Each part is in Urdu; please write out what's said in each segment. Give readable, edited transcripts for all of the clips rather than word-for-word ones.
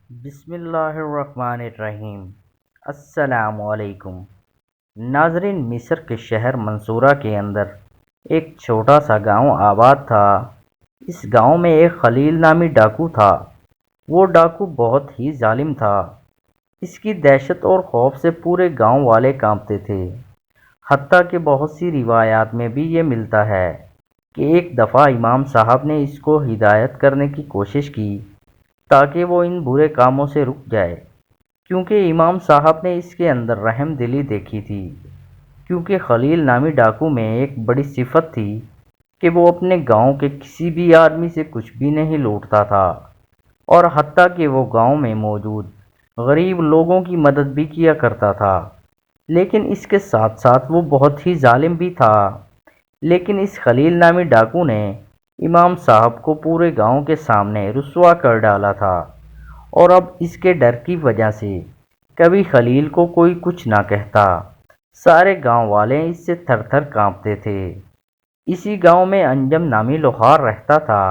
بسم اللہ الرحمن الرحیم۔ السلام علیکم ناظرین، مصر کے شہر منصورہ کے اندر ایک چھوٹا سا گاؤں آباد تھا۔ اس گاؤں میں ایک خلیل نامی ڈاکو تھا۔ وہ ڈاکو بہت ہی ظالم تھا۔ اس کی دہشت اور خوف سے پورے گاؤں والے کانپتے تھے۔ حتیٰ کہ بہت سی روایات میں بھی یہ ملتا ہے کہ ایک دفعہ امام صاحب نے اس کو ہدایت کرنے کی کوشش کی تاکہ وہ ان برے کاموں سے رک جائے، کیونکہ امام صاحب نے اس کے اندر رحم دلی دیکھی تھی۔ کیونکہ خلیل نامی ڈاکو میں ایک بڑی صفت تھی کہ وہ اپنے گاؤں کے کسی بھی آدمی سے کچھ بھی نہیں لوٹتا تھا، اور حتیٰ کہ وہ گاؤں میں موجود غریب لوگوں کی مدد بھی کیا کرتا تھا۔ لیکن اس کے ساتھ ساتھ وہ بہت ہی ظالم بھی تھا۔ لیکن اس خلیل نامی ڈاکو نے امام صاحب کو پورے گاؤں کے سامنے رسوا کر ڈالا تھا، اور اب اس کے ڈر کی وجہ سے کبھی خلیل کو کوئی کچھ نہ کہتا۔ سارے گاؤں والے اس سے تھر تھر کانپتے تھے۔ اسی گاؤں میں انجم نامی لوہار رہتا تھا۔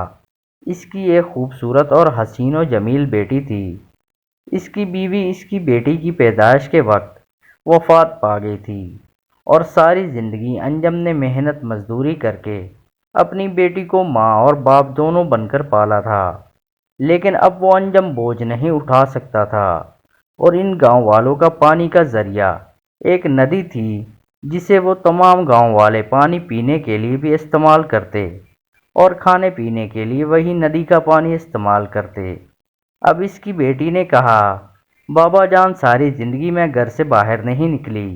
اس کی ایک خوبصورت اور حسین و جمیل بیٹی تھی۔ اس کی بیوی اس کی بیٹی کی پیدائش کے وقت وفات پا گئی تھی، اور ساری زندگی انجم نے محنت مزدوری کر کے اپنی بیٹی کو ماں اور باپ دونوں بن کر پالا تھا۔ لیکن اب وہ انجم بوجھ نہیں اٹھا سکتا تھا، اور ان گاؤں والوں کا پانی کا ذریعہ ایک ندی تھی جسے وہ تمام گاؤں والے پانی پینے کے لیے بھی استعمال کرتے، اور کھانے پینے کے لیے وہی ندی کا پانی استعمال کرتے۔ اب اس کی بیٹی نے کہا، بابا جان، ساری زندگی میں گھر سے باہر نہیں نکلی،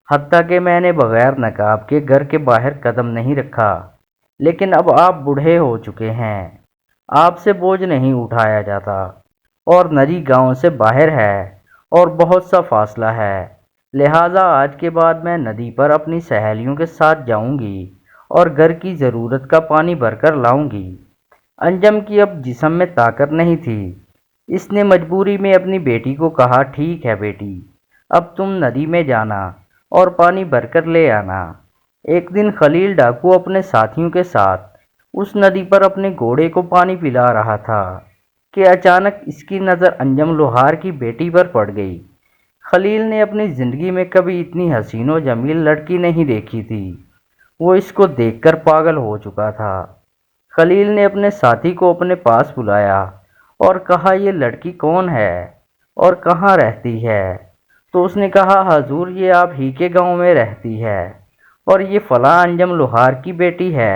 حتیٰ کہ میں نے بغیر نقاب کے گھر کے باہر قدم نہیں رکھا۔ لیکن اب آپ بوڑھے ہو چکے ہیں، آپ سے بوجھ نہیں اٹھایا جاتا، اور ندی گاؤں سے باہر ہے اور بہت سا فاصلہ ہے۔ لہٰذا آج کے بعد میں ندی پر اپنی سہیلیوں کے ساتھ جاؤں گی اور گھر کی ضرورت کا پانی بھر کر لاؤں گی۔ انجم کی اب جسم میں طاقت نہیں تھی۔ اس نے مجبوری میں اپنی بیٹی کو کہا، ٹھیک ہے بیٹی، اب تم ندی میں جانا اور پانی بھر کر لے آنا۔ ایک دن خلیل ڈاکو اپنے ساتھیوں کے ساتھ اس ندی پر اپنے گھوڑے کو پانی پلا رہا تھا کہ اچانک اس کی نظر انجم لوہار کی بیٹی پر پڑ گئی۔ خلیل نے اپنی زندگی میں کبھی اتنی حسین و جمیل لڑکی نہیں دیکھی تھی۔ وہ اس کو دیکھ کر پاگل ہو چکا تھا۔ خلیل نے اپنے ساتھی کو اپنے پاس بلایا اور کہا، یہ لڑکی کون ہے اور کہاں رہتی ہے؟ تو اس نے کہا، حضور، یہ آپ ہی کے گاؤں میں رہتی ہے، اور یہ فلاں انجم لوہار کی بیٹی ہے۔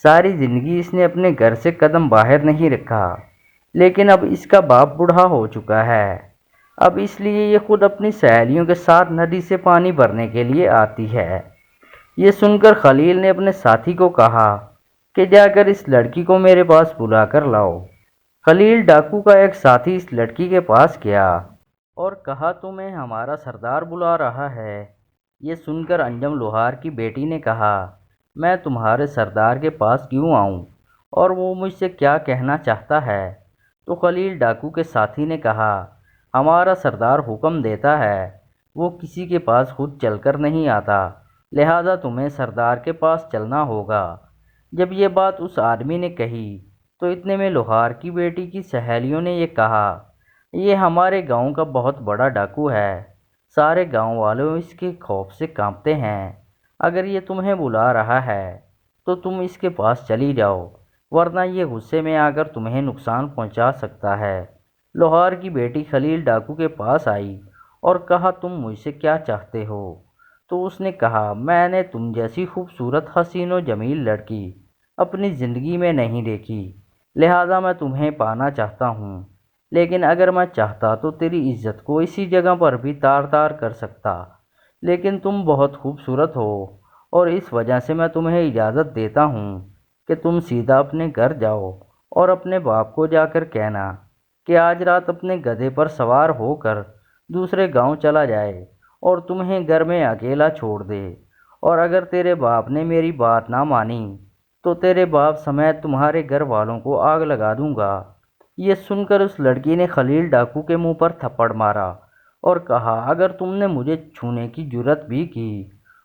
ساری زندگی اس نے اپنے گھر سے قدم باہر نہیں رکھا، لیکن اب اس کا باپ بوڑھا ہو چکا ہے۔ اب اس لیے یہ خود اپنی سہیلیوں کے ساتھ ندی سے پانی بھرنے کے لیے آتی ہے۔ یہ سن کر خلیل نے اپنے ساتھی کو کہا کہ جا کر اس لڑکی کو میرے پاس بلا کر لاؤ۔ خلیل ڈاکو کا ایک ساتھی اس لڑکی کے پاس گیا اور کہا، تمہیں ہمارا سردار بلا رہا ہے۔ یہ سن کر انجم لوہار کی بیٹی نے کہا، میں تمہارے سردار کے پاس کیوں آؤں، اور وہ مجھ سے کیا کہنا چاہتا ہے؟ تو خلیل ڈاکو کے ساتھی نے کہا، ہمارا سردار حکم دیتا ہے، وہ کسی کے پاس خود چل کر نہیں آتا، لہٰذا تمہیں سردار کے پاس چلنا ہوگا۔ جب یہ بات اس آدمی نے کہی تو اتنے میں لوہار کی بیٹی کی سہیلیوں نے یہ کہا، یہ ہمارے گاؤں کا بہت بڑا ڈاکو ہے، سارے گاؤں والوں اس کے خوف سے کانپتے ہیں۔ اگر یہ تمہیں بلا رہا ہے تو تم اس کے پاس چلی جاؤ، ورنہ یہ غصے میں آ کر تمہیں نقصان پہنچا سکتا ہے۔ لوہار کی بیٹی خلیل ڈاکو کے پاس آئی اور کہا، تم مجھ سے کیا چاہتے ہو؟ تو اس نے کہا، میں نے تم جیسی خوبصورت حسین و جمیل لڑکی اپنی زندگی میں نہیں دیکھی، لہٰذا میں تمہیں پانا چاہتا ہوں۔ لیکن اگر میں چاہتا تو تیری عزت کو اسی جگہ پر بھی تار تار کر سکتا، لیکن تم بہت خوبصورت ہو، اور اس وجہ سے میں تمہیں اجازت دیتا ہوں کہ تم سیدھا اپنے گھر جاؤ اور اپنے باپ کو جا کر کہنا کہ آج رات اپنے گدھے پر سوار ہو کر دوسرے گاؤں چلا جائے اور تمہیں گھر میں اکیلا چھوڑ دے، اور اگر تیرے باپ نے میری بات نہ مانی تو تیرے باپ سمیت تمہارے گھر والوں کو آگ لگا دوں گا۔ یہ سن کر اس لڑکی نے خلیل ڈاکو کے منہ پر تھپڑ مارا اور کہا، اگر تم نے مجھے چھونے کی جرت بھی کی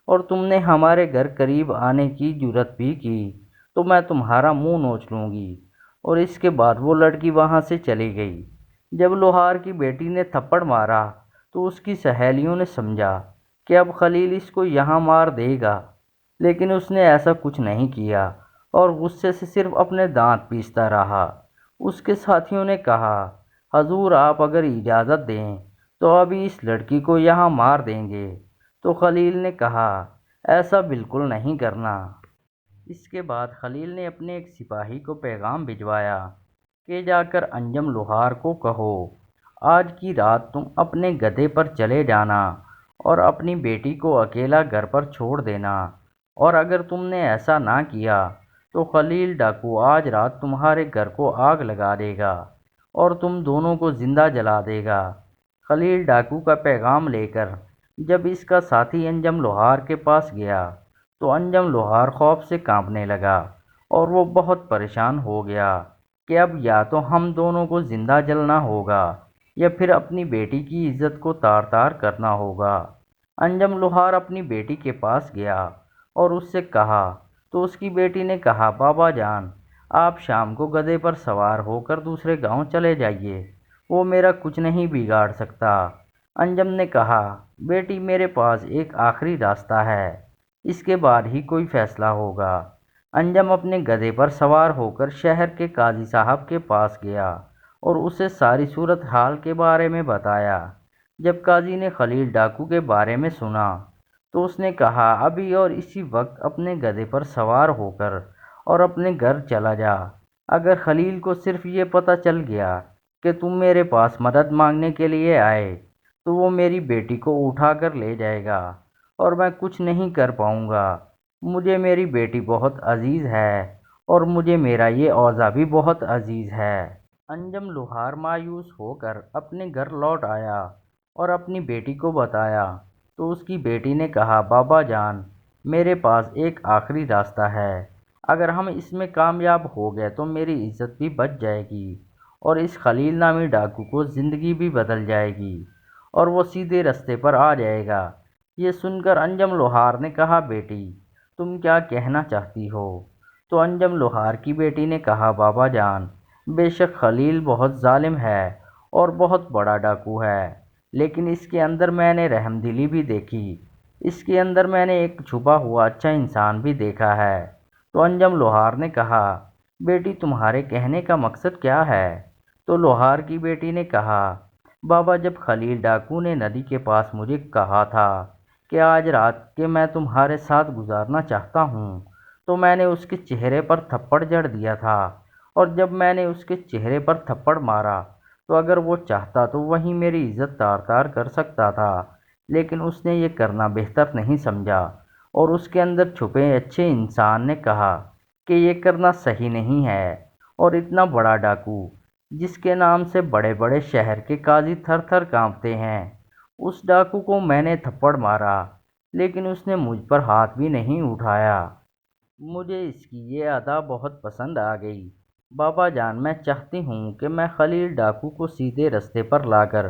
اور تم نے ہمارے گھر قریب آنے کی جرت بھی کی تو میں تمہارا منہ نوچ لوں گی۔ اور اس کے بعد وہ لڑکی وہاں سے چلی گئی۔ جب لوہار کی بیٹی نے تھپڑ مارا تو اس کی سہیلیوں نے سمجھا کہ اب خلیل اس کو یہاں مار دے گا، لیکن اس نے ایسا کچھ نہیں کیا اور غصے سے صرف اپنے دانت پیستا رہا۔ اس کے ساتھیوں نے کہا، حضور آپ اگر اجازت دیں تو ابھی اس لڑکی کو یہاں مار دیں گے۔ تو خلیل نے کہا، ایسا بالکل نہیں کرنا۔ اس کے بعد خلیل نے اپنے ایک سپاہی کو پیغام بھجوایا کہ جا کر انجم لوہار کو کہو، آج کی رات تم اپنے گدھے پر چلے جانا اور اپنی بیٹی کو اکیلا گھر پر چھوڑ دینا، اور اگر تم نے ایسا نہ کیا تو خلیل ڈاکو آج رات تمہارے گھر کو آگ لگا دے گا اور تم دونوں کو زندہ جلا دے گا۔ خلیل ڈاکو کا پیغام لے کر جب اس کا ساتھی انجم لوہار کے پاس گیا تو انجم لوہار خوف سے کانپنے لگا اور وہ بہت پریشان ہو گیا کہ اب یا تو ہم دونوں کو زندہ جلنا ہوگا یا پھر اپنی بیٹی کی عزت کو تار تار کرنا ہوگا۔ انجم لوہار اپنی بیٹی کے پاس گیا اور اس سے کہا تو اس کی بیٹی نے کہا، بابا جان آپ شام کو گدھے پر سوار ہو کر دوسرے گاؤں چلے جائیے، وہ میرا کچھ نہیں بگاڑ سکتا۔ انجم نے کہا، بیٹی میرے پاس ایک آخری راستہ ہے، اس کے بعد ہی کوئی فیصلہ ہوگا۔ انجم اپنے گدھے پر سوار ہو کر شہر کے قاضی صاحب کے پاس گیا اور اسے ساری صورتحال کے بارے میں بتایا۔ جب قاضی نے خلیل ڈاکو کے بارے میں سنا تو اس نے کہا، ابھی اور اسی وقت اپنے گدھے پر سوار ہو کر اور اپنے گھر چلا جا۔ اگر خلیل کو صرف یہ پتہ چل گیا کہ تم میرے پاس مدد مانگنے کے لیے آئے تو وہ میری بیٹی کو اٹھا کر لے جائے گا اور میں کچھ نہیں کر پاؤں گا۔ مجھے میری بیٹی بہت عزیز ہے اور مجھے میرا یہ اوضاع بھی بہت عزیز ہے۔ انجم لوہار مایوس ہو کر اپنے گھر لوٹ آیا اور اپنی بیٹی کو بتایا تو اس کی بیٹی نے کہا، بابا جان میرے پاس ایک آخری راستہ ہے، اگر ہم اس میں کامیاب ہو گئے تو میری عزت بھی بچ جائے گی اور اس خلیل نامی ڈاکو کو زندگی بھی بدل جائے گی اور وہ سیدھے رستے پر آ جائے گا۔ یہ سن کر انجم لوہار نے کہا، بیٹی تم کیا کہنا چاہتی ہو؟ تو انجم لوہار کی بیٹی نے کہا، بابا جان بے شک خلیل بہت ظالم ہے اور بہت بڑا ڈاکو ہے، لیکن اس کے اندر میں نے رحم دلی بھی دیکھی، اس کے اندر میں نے ایک چھپا ہوا اچھا انسان بھی دیکھا ہے۔ تو انجم لوہار نے کہا، بیٹی تمہارے کہنے کا مقصد کیا ہے؟ تو لوہار کی بیٹی نے کہا، بابا جب خلیل ڈاکو نے ندی کے پاس مجھے کہا تھا کہ آج رات کے میں تمہارے ساتھ گزارنا چاہتا ہوں تو میں نے اس کے چہرے پر تھپڑ جڑ دیا تھا، اور جب میں نے اس کے چہرے پر تھپڑ مارا تو اگر وہ چاہتا تو وہیں میری عزت تار تار کر سکتا تھا، لیکن اس نے یہ کرنا بہتر نہیں سمجھا اور اس کے اندر چھپے اچھے انسان نے کہا کہ یہ کرنا صحیح نہیں ہے، اور اتنا بڑا ڈاکو جس کے نام سے بڑے بڑے شہر کے قاضی تھر تھر کانپتے ہیں، اس ڈاکو کو میں نے تھپڑ مارا لیکن اس نے مجھ پر ہاتھ بھی نہیں اٹھایا۔ مجھے اس کی یہ ادا بہت پسند آ گئی۔ بابا جان میں چاہتی ہوں کہ میں خلیل ڈاکو کو سیدھے رستے پر لا کر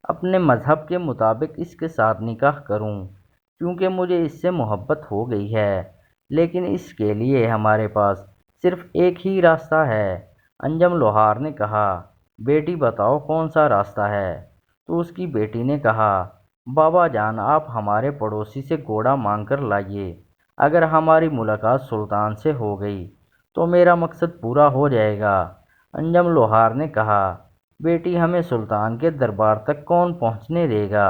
اپنے مذہب کے مطابق اس کے ساتھ نکاح کروں، کیونکہ مجھے اس سے محبت ہو گئی ہے، لیکن اس کے لیے ہمارے پاس صرف ایک ہی راستہ ہے۔ انجم لوہار نے کہا، بیٹی بتاؤ کون سا راستہ ہے؟ تو اس کی بیٹی نے کہا، بابا جان آپ ہمارے پڑوسی سے گھوڑا مانگ کر لائیے، اگر ہماری ملاقات سلطان سے ہو گئی تو میرا مقصد پورا ہو جائے گا۔ انجم لوہار نے کہا، بیٹی ہمیں سلطان کے دربار تک کون پہنچنے دے گا؟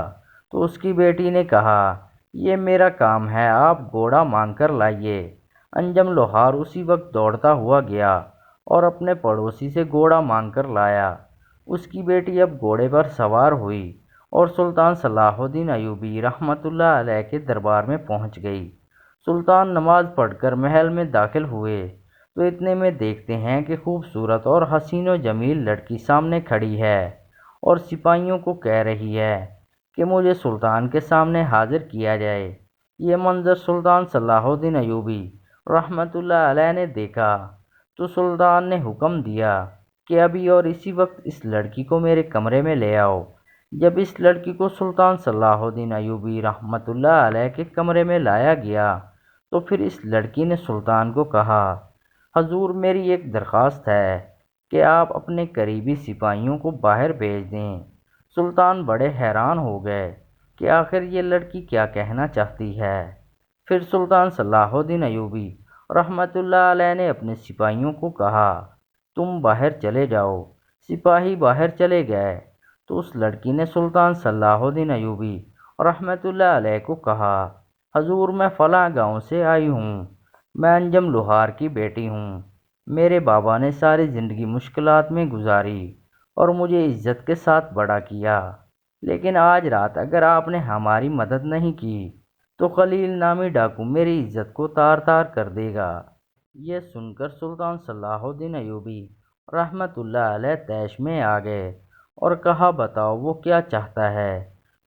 تو اس کی بیٹی نے کہا، یہ میرا کام ہے، آپ گھوڑا مانگ کر لائیے۔ انجم لوہار اسی وقت دوڑتا ہوا گیا اور اپنے پڑوسی سے گھوڑا مانگ کر لایا۔ اس کی بیٹی اب گھوڑے پر سوار ہوئی اور سلطان صلاح الدین ایوبی رحمۃ اللہ علیہ کے دربار میں پہنچ گئی۔ سلطان نماز پڑھ کر محل میں داخل ہوئے تو اتنے میں دیکھتے ہیں کہ خوبصورت اور حسین و جمیل لڑکی سامنے کھڑی ہے اور سپاہیوں کو کہہ رہی ہے کہ مجھے سلطان کے سامنے حاضر کیا جائے۔ یہ منظر سلطان صلاح الدین ایوبی رحمۃ اللہ علیہ نے دیکھا تو سلطان نے حکم دیا کہ ابھی اور اسی وقت اس لڑکی کو میرے کمرے میں لے آؤ۔ جب اس لڑکی کو سلطان صلاح الدین ایوبی رحمۃ اللہ علیہ کے کمرے میں لایا گیا تو پھر اس لڑکی نے سلطان کو کہا، حضور میری ایک درخواست ہے کہ آپ اپنے قریبی سپاہیوں کو باہر بھیج دیں۔ سلطان بڑے حیران ہو گئے کہ آخر یہ لڑکی کیا کہنا چاہتی ہے۔ پھر سلطان صلاح الدین ایوبی رحمۃ اللہ علیہ نے اپنے سپاہیوں کو کہا، تم باہر چلے جاؤ۔ سپاہی باہر چلے گئے تو اس لڑکی نے سلطان صلاح الدین ایوبی رحمۃ اللہ علیہ کو کہا، حضور میں فلاں گاؤں سے آئی ہوں، میں انجم لوہار کی بیٹی ہوں۔ میرے بابا نے ساری زندگی مشکلات میں گزاری اور مجھے عزت کے ساتھ بڑا کیا، لیکن آج رات اگر آپ نے ہماری مدد نہیں کی تو خلیل نامی ڈاکو میری عزت کو تار تار کر دے گا۔ یہ سن کر سلطان صلاح الدین ایوبی رحمۃ اللہ علیہ طیش میں آ گئے اور کہا، بتاؤ وہ کیا چاہتا ہے؟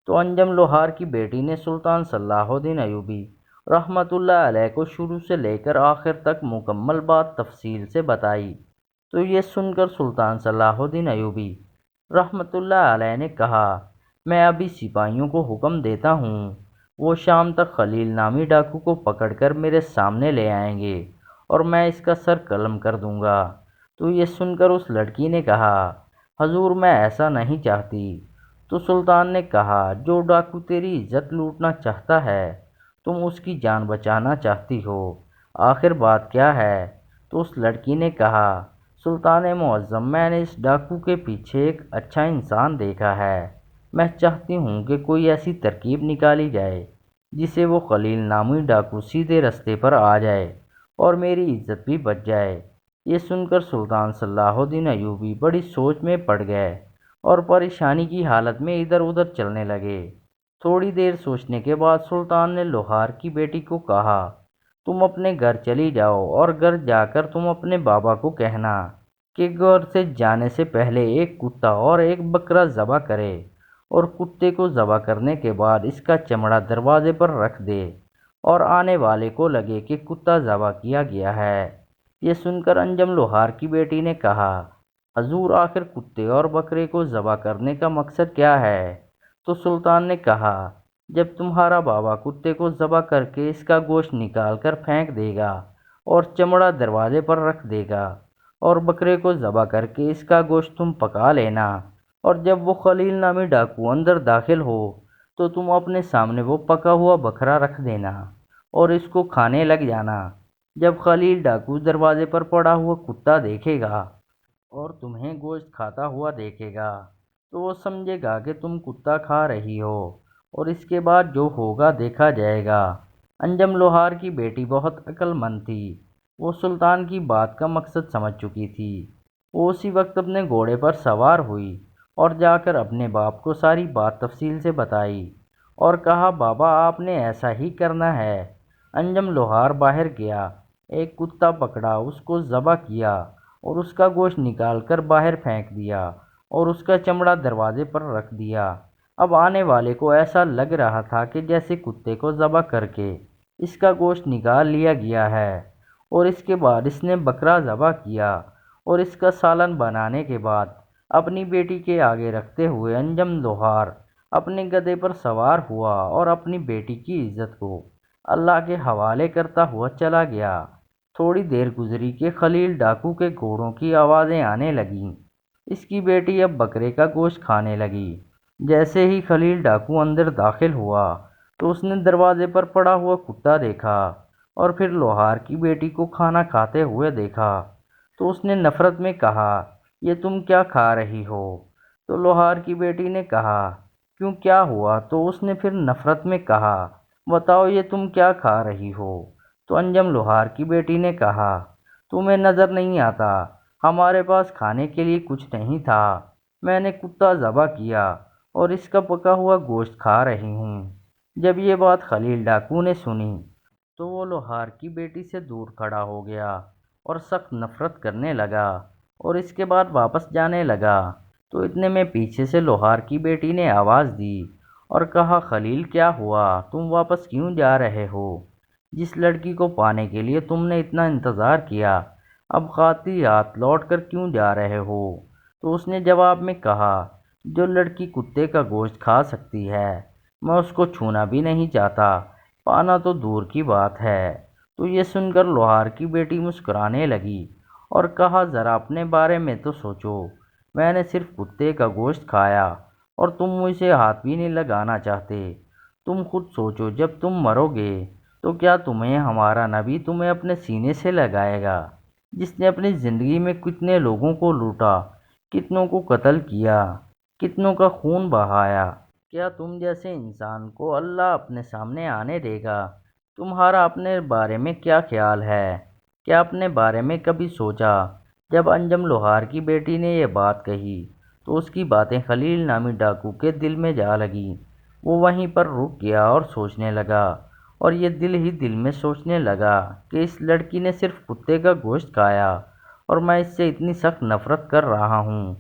تو انجم لوہار کی بیٹی نے سلطان صلاح الدین ایوبی رحمۃ اللہ علیہ کو شروع سے لے کر آخر تک مکمل بات تفصیل سے بتائی۔ تو یہ سن کر سلطان صلاح الدین ایوبی رحمۃ اللہ علیہ نے کہا، میں ابھی سپاہیوں کو حکم دیتا ہوں، وہ شام تک خلیل نامی ڈاکو کو پکڑ کر میرے سامنے لے آئیں گے اور میں اس کا سر قلم کر دوں گا۔ تو یہ سن کر اس لڑکی نے کہا، حضور میں ایسا نہیں چاہتی۔ تو سلطان نے کہا، جو ڈاکو تیری عزت لوٹنا چاہتا ہے تم اس کی جان بچانا چاہتی ہو، آخر بات کیا ہے؟ تو اس لڑکی نے کہا، سلطان معظم میں نے اس ڈاکو کے پیچھے ایک اچھا انسان دیکھا ہے، میں چاہتی ہوں کہ کوئی ایسی ترکیب نکالی جائے جسے وہ خلیل نامی ڈاکو سیدھے رستے پر آ جائے اور میری عزت بھی بچ جائے۔ یہ سن کر سلطان صلاح الدین ایوبی بڑی سوچ میں پڑ گئے اور پریشانی کی حالت میں ادھر ادھر چلنے لگے۔ تھوڑی دیر سوچنے کے بعد سلطان نے لوہار کی بیٹی کو کہا، تم اپنے گھر چلی جاؤ اور گھر جا کر تم اپنے بابا کو کہنا کہ گھر سے جانے سے پہلے ایک کتا اور ایک بکرا ذبح کرے اور کتے کو ذبح کرنے کے بعد اس کا چمڑا دروازے پر رکھ دے اور آنے والے کو لگے کہ کتا ذبح کیا گیا ہے۔ یہ سن کر انجم لوہار کی بیٹی نے کہا، حضور آخر کتے اور بکرے کو ذبح کرنے کا مقصد کیا ہے؟ تو سلطان نے کہا، جب تمہارا بابا کتے کو ذبح کر کے اس کا گوشت نکال کر پھینک دے گا اور چمڑا دروازے پر رکھ دے گا، اور بکرے کو ذبح کر کے اس کا گوشت تم پکا لینا، اور جب وہ خلیل نامی ڈاکو اندر داخل ہو تو تم اپنے سامنے وہ پکا ہوا بکرا رکھ دینا اور اس کو کھانے لگ جانا۔ جب خلیل ڈاکو دروازے پر پڑا ہوا کتا دیکھے گا اور تمہیں گوشت کھاتا ہوا دیکھے گا تو وہ سمجھے گا کہ تم کتا کھا رہی ہو، اور اس کے بعد جو ہوگا دیکھا جائے گا۔ انجم لوہار کی بیٹی بہت عقل مند تھی، وہ سلطان کی بات کا مقصد سمجھ چکی تھی۔ وہ اسی وقت اپنے گھوڑے پر سوار ہوئی اور جا کر اپنے باپ کو ساری بات تفصیل سے بتائی اور کہا، بابا آپ نے ایسا ہی کرنا ہے۔ انجم لوہار باہر گیا، ایک کتا پکڑا، اس کو ذبح کیا اور اس کا گوشت نکال کر باہر پھینک دیا اور اس کا چمڑا دروازے پر رکھ دیا۔ اب آنے والے کو ایسا لگ رہا تھا کہ جیسے کتے کو ذبح کر کے اس کا گوشت نکال لیا گیا ہے، اور اس کے بعد اس نے بکرا ذبح کیا اور اس کا سالن بنانے کے بعد اپنی بیٹی کے آگے رکھتے ہوئے انجم لوہار اپنے گدھے پر سوار ہوا اور اپنی بیٹی کی عزت کو اللہ کے حوالے کرتا ہوا چلا گیا۔ تھوڑی دیر گزری کہ خلیل ڈاکو کے گھوڑوں کی آوازیں آنے لگیں۔ اس کی بیٹی اب بکرے کا گوشت کھانے لگی۔ جیسے ہی خلیل ڈاکو اندر داخل ہوا تو اس نے دروازے پر پڑا ہوا کتا دیکھا اور پھر لوہار کی بیٹی کو کھانا کھاتے ہوئے دیکھا۔ تو اس نے نفرت میں کہا، یہ تم کیا کھا رہی ہو؟ تو لوہار کی بیٹی نے کہا، کیوں کیا ہوا؟ تو اس نے پھر نفرت میں کہا، بتاؤ یہ تم کیا کھا رہی ہو؟ تو انجم لوہار کی بیٹی نے کہا، تمہیں نظر نہیں آتا ہمارے پاس کھانے کے لیے کچھ نہیں تھا، میں نے کتا ذبح کیا اور اس کا پکا ہوا گوشت کھا رہی ہوں۔ جب یہ بات خلیل ڈاکو نے سنی تو وہ لوہار کی بیٹی سے دور کھڑا ہو گیا اور سخت نفرت کرنے لگا اور اس کے بعد واپس جانے لگا۔ تو اتنے میں پیچھے سے لوہار کی بیٹی نے آواز دی اور کہا، خلیل کیا ہوا؟ تم واپس کیوں جا رہے ہو؟ جس لڑکی کو پانے کے لیے تم نے اتنا انتظار کیا، اب خالی ہاتھ لوٹ کر کیوں جا رہے ہو؟ تو اس نے جواب میں کہا، جو لڑکی کتے کا گوشت کھا سکتی ہے میں اس کو چھونا بھی نہیں چاہتا، پانا تو دور کی بات ہے۔ تو یہ سن کر لوہار کی بیٹی مسکرانے لگی اور کہا ذرا اپنے بارے میں تو سوچو، میں نے صرف کتے کا گوشت کھایا اور تم مجھ سے ہاتھ بھی نہیں لگانا چاہتے۔ تم خود سوچو جب تم مرو گے تو کیا تمہیں ہمارا نبی تمہیں اپنے سینے سے لگائے گا، جس نے اپنی زندگی میں کتنے لوگوں کو لوٹا، کتنوں کو قتل کیا، کتنوں کا خون بہایا؟ کیا تم جیسے انسان کو اللہ اپنے سامنے آنے دے گا؟ تمہارا اپنے بارے میں کیا خیال ہے؟ کیا اپنے بارے میں کبھی سوچا؟ جب انجم لوہار کی بیٹی نے یہ بات کہی تو اس کی باتیں خلیل نامی ڈاکو کے دل میں جا لگی۔ وہ وہیں پر رک گیا اور سوچنے لگا، اور یہ دل ہی دل میں سوچنے لگا کہ اس لڑکی نے صرف کتے کا گوشت کھایا اور میں اس سے اتنی سخت نفرت کر رہا ہوں۔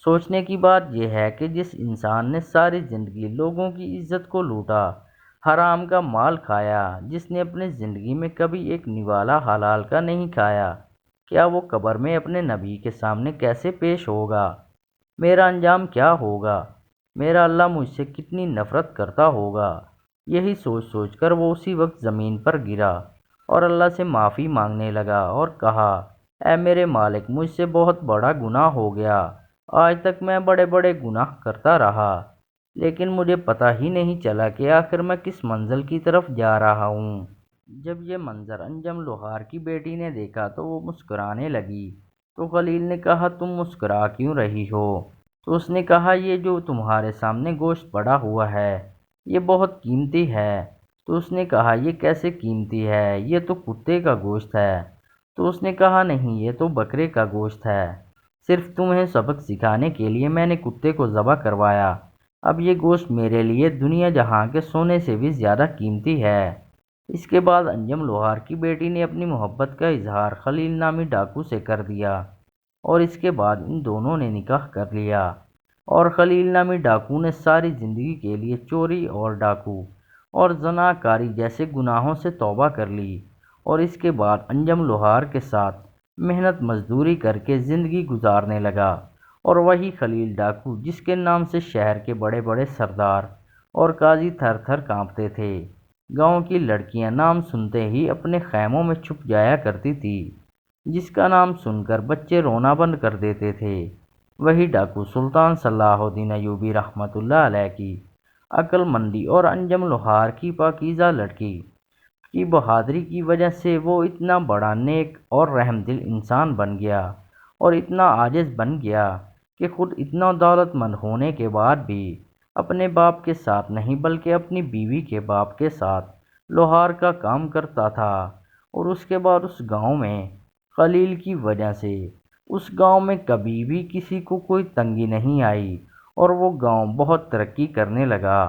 سوچنے کی بات یہ ہے کہ جس انسان نے ساری زندگی لوگوں کی عزت کو لوٹا، حرام کا مال کھایا، جس نے اپنی زندگی میں کبھی ایک نوالا حلال کا نہیں کھایا، کیا وہ قبر میں اپنے نبی کے سامنے کیسے پیش ہوگا؟ میرا انجام کیا ہوگا؟ میرا اللہ مجھ سے کتنی نفرت کرتا ہوگا؟ یہی سوچ سوچ کر وہ اسی وقت زمین پر گرا اور اللہ سے معافی مانگنے لگا اور کہا، اے میرے مالک، مجھ سے بہت بڑا گناہ ہو گیا۔ آج تک میں بڑے بڑے گناہ کرتا رہا، لیکن مجھے پتہ ہی نہیں چلا کہ آخر میں کس منزل کی طرف جا رہا ہوں۔ جب یہ منظر انجم لوہار کی بیٹی نے دیکھا تو وہ مسکرانے لگی۔ تو خلیل نے کہا، تم مسکرا کیوں رہی ہو؟ تو اس نے کہا، یہ جو تمہارے سامنے گوشت پڑا ہوا ہے یہ بہت قیمتی ہے۔ تو اس نے کہا، یہ کیسے قیمتی ہے؟ یہ تو کتے کا گوشت ہے۔ تو اس نے کہا، نہیں، یہ تو بکرے کا گوشت ہے۔ صرف تمہیں سبق سکھانے کے لیے میں نے کتے کو ذبح کروایا۔ اب یہ گوشت میرے لیے دنیا جہاں کے سونے سے بھی زیادہ قیمتی ہے۔ اس کے بعد انجم لوہار کی بیٹی نے اپنی محبت کا اظہار خلیل نامی ڈاکو سے کر دیا اور اس کے بعد ان دونوں نے نکاح کر لیا، اور خلیل نامی ڈاکو نے ساری زندگی کے لیے چوری اور ڈاکو اور زنا کاری جیسے گناہوں سے توبہ کر لی، اور اس کے بعد انجم لوہار کے ساتھ محنت مزدوری کر کے زندگی گزارنے لگا۔ اور وہی خلیل ڈاکو جس کے نام سے شہر کے بڑے بڑے سردار اور قاضی تھر تھر کانپتے تھے، گاؤں کی لڑکیاں نام سنتے ہی اپنے خیموں میں چھپ جایا کرتی تھی، جس کا نام سن کر بچے رونا بند کر دیتے تھے، وہی ڈاکو سلطان صلاح الدین ایوبی رحمۃ اللہ علیہ کی عقل مندی اور انجم لوہار کی پاکیزہ لڑکی کی بہادری کی وجہ سے وہ اتنا بڑا نیک اور رحم دل انسان بن گیا، اور اتنا عاجز بن گیا کہ خود اتنا دولت مند ہونے کے بعد بھی اپنے باپ کے ساتھ نہیں بلکہ اپنی بیوی کے باپ کے ساتھ لوہار کا کام کرتا تھا۔ اور اس کے بعد اس گاؤں میں خلیل کی وجہ سے اس گاؤں میں کبھی بھی کسی کو کوئی تنگی نہیں آئی، اور وہ گاؤں بہت ترقی کرنے لگا۔